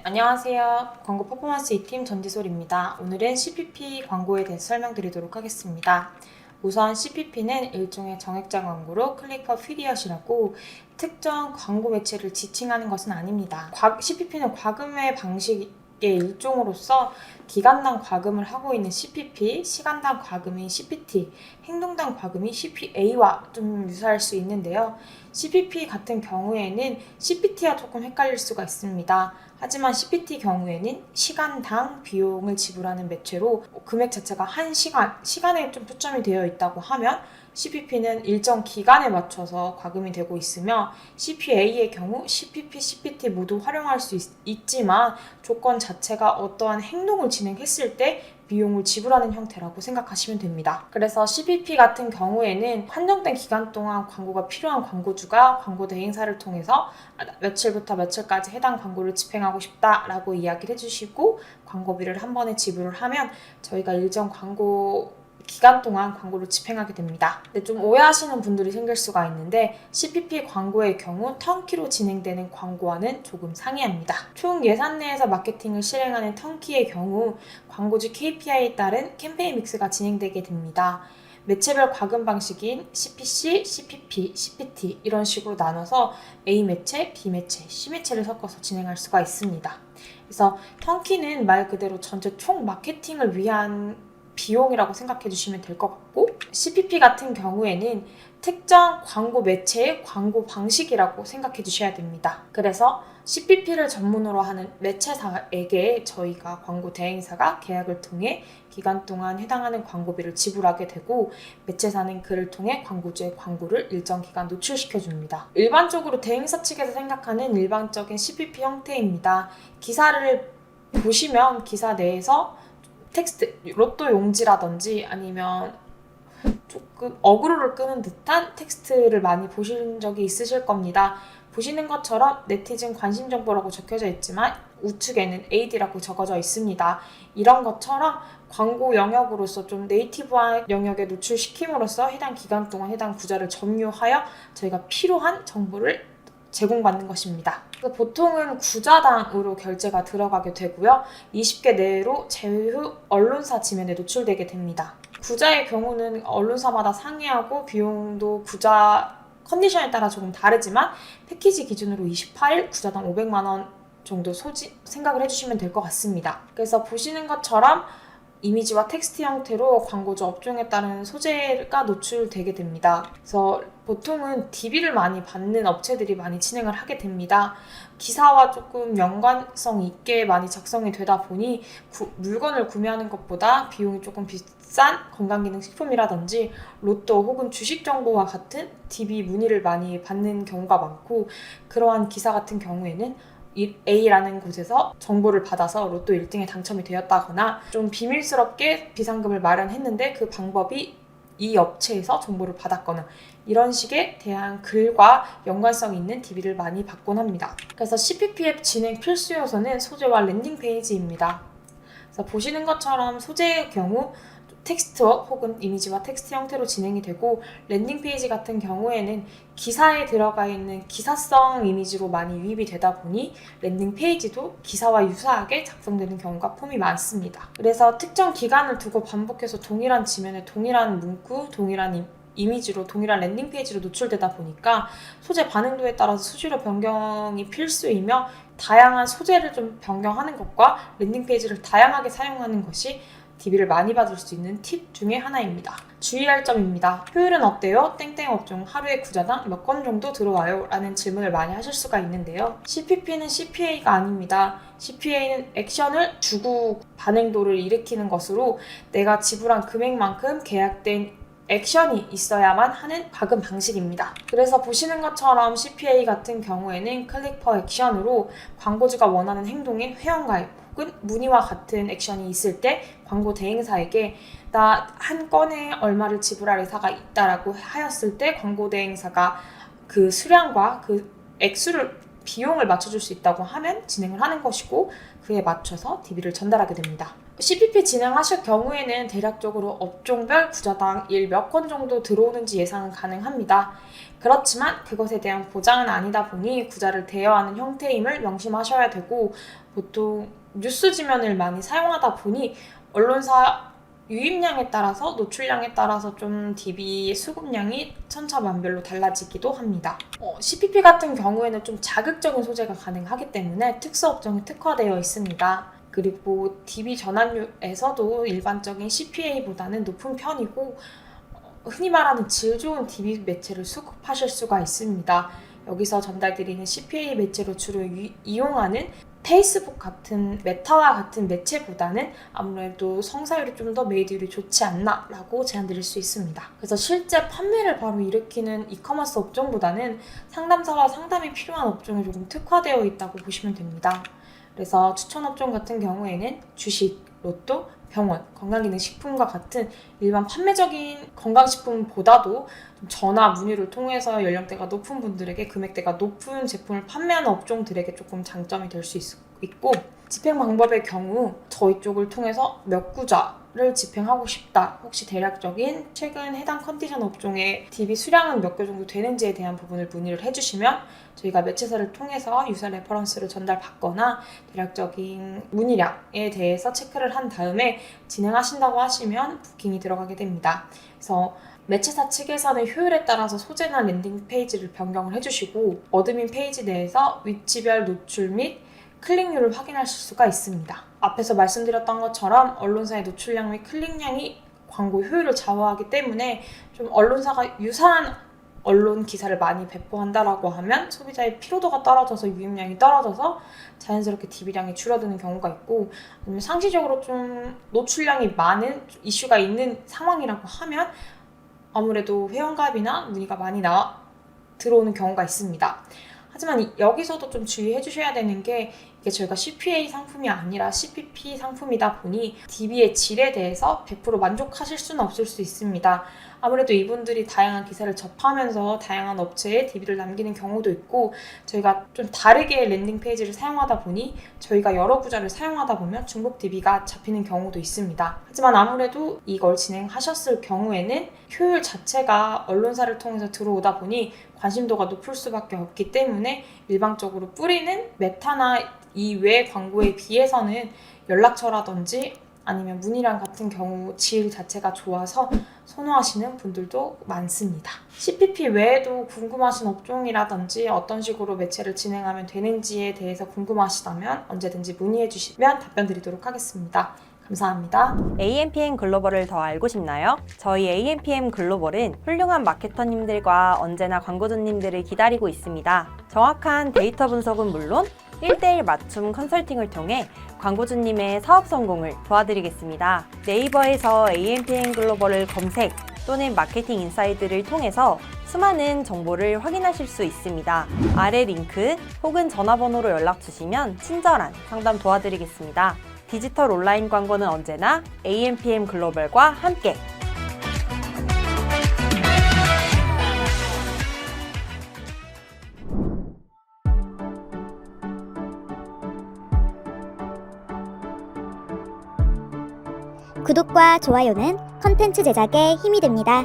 안녕하세요. 광고 퍼포먼스 2팀 전지솔입니다. 오늘은 CPP 광고에 대해서 설명드리도록 하겠습니다. 우선 CPP는 일종의 정액자 광고로 클릭 퍼 피리엇이라고 특정 광고 매체를 지칭하는 것은 아닙니다. CPP는 과금의 방식의 일종으로서 기간당 과금을 하고 있는 CPP, 시간당 과금인 CPT, 행동당 과금이 CPA와 좀 유사할 수 있는데요. CPP 같은 경우에는 CPT와 조금 헷갈릴 수가 있습니다. 하지만 CPT 경우에는 시간당 비용을 지불하는 매체로 금액 자체가 한 시간에 좀 초점이 되어 있다고 하면 CPP는 일정 기간에 맞춰서 과금이 되고 있으며 CPA의 경우 CPP, CPT 모두 활용할 수 있지만 조건 자체가 어떠한 행동을 진행했을 때 비용을 지불하는 형태라고 생각하시면 됩니다. 그래서 CPP 같은 경우에는 한정된 기간 동안 광고가 필요한 광고주가 광고 대행사를 통해서 며칠부터 며칠까지 해당 광고를 집행하고 싶다라고 이야기를 해주시고 광고비를 한 번에 지불을 하면 저희가 일정 광고 기간 동안 광고를 집행하게 됩니다. 근데 좀 오해하시는 분들이 생길 수가 있는데 CPP 광고의 경우 턴키로 진행되는 광고와는 조금 상이합니다. 총 예산 내에서 마케팅을 실행하는 턴키의 경우 광고주 KPI에 따른 캠페인 믹스가 진행되게 됩니다. 매체별 과금 방식인 CPC, CPP, CPT 이런 식으로 나눠서 A 매체, B 매체, C 매체를 섞어서 진행할 수가 있습니다. 그래서 턴키는 말 그대로 전체 총 마케팅을 위한 비용이라고 생각해 주시면 될 것 같고 CPP 같은 경우에는 특정 광고 매체의 광고 방식이라고 생각해 주셔야 됩니다. 그래서 CPP를 전문으로 하는 매체사에게 저희가 광고 대행사가 계약을 통해 기간 동안 해당하는 광고비를 지불하게 되고 매체사는 그를 통해 광고주의 광고를 일정 기간 노출시켜 줍니다. 일반적으로 대행사 측에서 생각하는 일반적인 CPP 형태입니다. 기사를 보시면 기사 내에서 텍스트, 로또 용지라든지 아니면 조금 어그로를 끄는 듯한 텍스트를 많이 보신 적이 있으실 겁니다. 보시는 것처럼 네티즌 관심 정보라고 적혀져 있지만 우측에는 AD라고 적어져 있습니다. 이런 것처럼 광고 영역으로서 좀 네이티브한 영역에 노출시킴으로써 해당 기간 동안 해당 구자를 점유하여 저희가 필요한 정보를 제공받는 것입니다. 보통은 구자당으로 결제가 들어가게 되고요. 20개 내로 제외 후 언론사 지면에 노출되게 됩니다. 구자의 경우는 언론사마다 상이하고 비용도 구자 컨디션에 따라 조금 다르지만 패키지 기준으로 28일 구자당 500만 원 정도 생각을 해주시면 될 것 같습니다. 그래서 보시는 것처럼 이미지와 텍스트 형태로 광고주 업종에 따른 소재가 노출되게 됩니다. 그래서 보통은 DB를 많이 받는 업체들이 많이 진행을 하게 됩니다. 기사와 조금 연관성 있게 많이 작성이 되다 보니 물건을 구매하는 것보다 비용이 조금 비싼 건강기능식품이라든지 로또 혹은 주식 정보와 같은 DB 문의를 많이 받는 경우가 많고 그러한 기사 같은 경우에는 A라는 곳에서 정보를 받아서 로또 1등에 당첨이 되었다거나 좀 비밀스럽게 비상금을 마련했는데 그 방법이 이 업체에서 정보를 받았거나 이런 식의 대한 글과 연관성 있는 DB를 많이 받곤 합니다. 그래서 CPP 앱 진행 필수 요소는 소재와 랜딩 페이지입니다. 그래서 보시는 것처럼 소재의 경우 텍스트 혹은 이미지와 텍스트 형태로 진행이 되고 랜딩 페이지 같은 경우에는 기사에 들어가 있는 기사성 이미지로 많이 유입이 되다 보니 랜딩 페이지도 기사와 유사하게 작성되는 경우가 폼이 많습니다. 그래서 특정 기간을 두고 반복해서 동일한 지면에 동일한 문구, 동일한 이미지로 동일한 랜딩 페이지로 노출되다 보니까 소재 반응도에 따라서 수시로 변경이 필수이며 다양한 소재를 좀 변경하는 것과 랜딩 페이지를 다양하게 사용하는 것이 DB를 많이 받을 수 있는 팁 중에 하나입니다. 주의할 점입니다. 효율은 어때요? 땡땡 업종 하루에 구자당 몇 건 정도 들어와요? 라는 질문을 많이 하실 수가 있는데요. CPP는 CPA가 아닙니다. CPA는 액션을 주고 반응도를 일으키는 것으로 내가 지불한 금액만큼 계약된 액션이 있어야만 하는 과금 방식입니다. 그래서 보시는 것처럼 CPA 같은 경우에는 클릭 퍼 액션으로 광고주가 원하는 행동인 회원가입 혹은 문의와 같은 액션이 있을 때 광고 대행사에게 나 한 건에 얼마를 지불할 의사가 있다라고 하였을 때 광고 대행사가 그 수량과 그 액수를 비용을 맞춰줄 수 있다고 하면 진행을 하는 것이고 그에 맞춰서 DB를 전달하게 됩니다. CPP 진행하실 경우에는 대략적으로 업종별 구자당 일 몇 건 정도 들어오는지 예상은 가능합니다. 그렇지만 그것에 대한 보장은 아니다 보니 구자를 대여하는 형태임을 명심하셔야 되고, 보통 뉴스 지면을 많이 사용하다 보니 언론사 유입량에 따라서 노출량에 따라서 좀 DB 수급량이 천차만별로 달라지기도 합니다. CPP 같은 경우에는 좀 자극적인 소재가 가능하기 때문에 특수업종에 특화되어 있습니다. 그리고 DB 전환율에서도 일반적인 CPA보다는 높은 편이고, 흔히 말하는 질 좋은 DB 매체를 수급하실 수가 있습니다. 여기서 전달드리는 CPA 매체로 주로 이용하는 페이스북 같은 메타와 같은 매체보다는 아무래도 성사율이 좀 더 메이드율이 좋지 않나 라고 제안드릴 수 있습니다. 그래서 실제 판매를 바로 일으키는 이커머스 업종보다는 상담사와 상담이 필요한 업종에 조금 특화되어 있다고 보시면 됩니다. 그래서 추천 업종 같은 경우에는 주식, 로또, 병원, 건강기능식품과 같은 일반 판매적인 건강식품보다도 좀 전화, 문의를 통해서 연령대가 높은 분들에게 금액대가 높은 제품을 판매하는 업종들에게 조금 장점이 될 수 있고, 집행 방법의 경우 저희 쪽을 통해서 몇 구자를 집행하고 싶다, 혹시 대략적인 최근 해당 컨디션 업종의 DB 수량은 몇 개 정도 되는지에 대한 부분을 문의를 해주시면 저희가 매체사를 통해서 유사 레퍼런스를 전달받거나 대략적인 문의량에 대해서 체크를 한 다음에 진행하신다고 하시면 부킹이 들어가게 됩니다. 그래서 매체사 측에서는 효율에 따라서 소재나 랜딩 페이지를 변경을 해주시고, 어드민 페이지 내에서 위치별 노출 및 클릭률을 확인하실 수가 있습니다. 앞에서 말씀드렸던 것처럼 언론사의 노출량 및 클릭량이 광고 효율을 좌우하기 때문에 좀 언론사가 유사한 언론 기사를 많이 배포한다라고 하면 소비자의 피로도가 떨어져서 유입량이 떨어져서 자연스럽게 DB량이 줄어드는 경우가 있고, 아니면 상시적으로 좀 노출량이 많은 이슈가 있는 상황이라고 하면 아무래도 회원가입이나 문의가 많이 들어오는 경우가 있습니다. 하지만 여기서도 좀 주의해 주셔야 되는 게, 이게 저희가 CPA 상품이 아니라 CPP 상품이다 보니 DB의 질에 대해서 100% 만족하실 수는 없을 수 있습니다. 아무래도 이분들이 다양한 기사를 접하면서 다양한 업체에 DB를 남기는 경우도 있고, 저희가 좀 다르게 랜딩 페이지를 사용하다 보니 저희가 여러 구자를 사용하다 보면 중복 DB가 잡히는 경우도 있습니다. 하지만 아무래도 이걸 진행하셨을 경우에는 효율 자체가 언론사를 통해서 들어오다 보니 관심도가 높을 수밖에 없기 때문에 일방적으로 뿌리는 메타나 이외 광고에 비해서는 연락처라든지 아니면 문의량 같은 경우 질 자체가 좋아서 선호하시는 분들도 많습니다. CPP 외에도 궁금하신 업종이라든지 어떤 식으로 매체를 진행하면 되는지에 대해서 궁금하시다면 언제든지 문의해 주시면 답변 드리도록 하겠습니다. 감사합니다. AMPM 글로벌을 더 알고 싶나요? 저희 AMPM 글로벌은 훌륭한 마케터님들과 언제나 광고주님들을 기다리고 있습니다. 정확한 데이터 분석은 물론 1:1 맞춤 컨설팅을 통해 광고주님의 사업 성공을 도와드리겠습니다. 네이버에서 AMPM 글로벌을 검색 또는 마케팅 인사이드를 통해서 수많은 정보를 확인하실 수 있습니다. 아래 링크 혹은 전화번호로 연락 주시면 친절한 상담 도와드리겠습니다. 디지털 온라인 광고는 언제나 AMPM 글로벌과 함께. 구독과 좋아요는 컨텐츠 제작에 힘이 됩니다.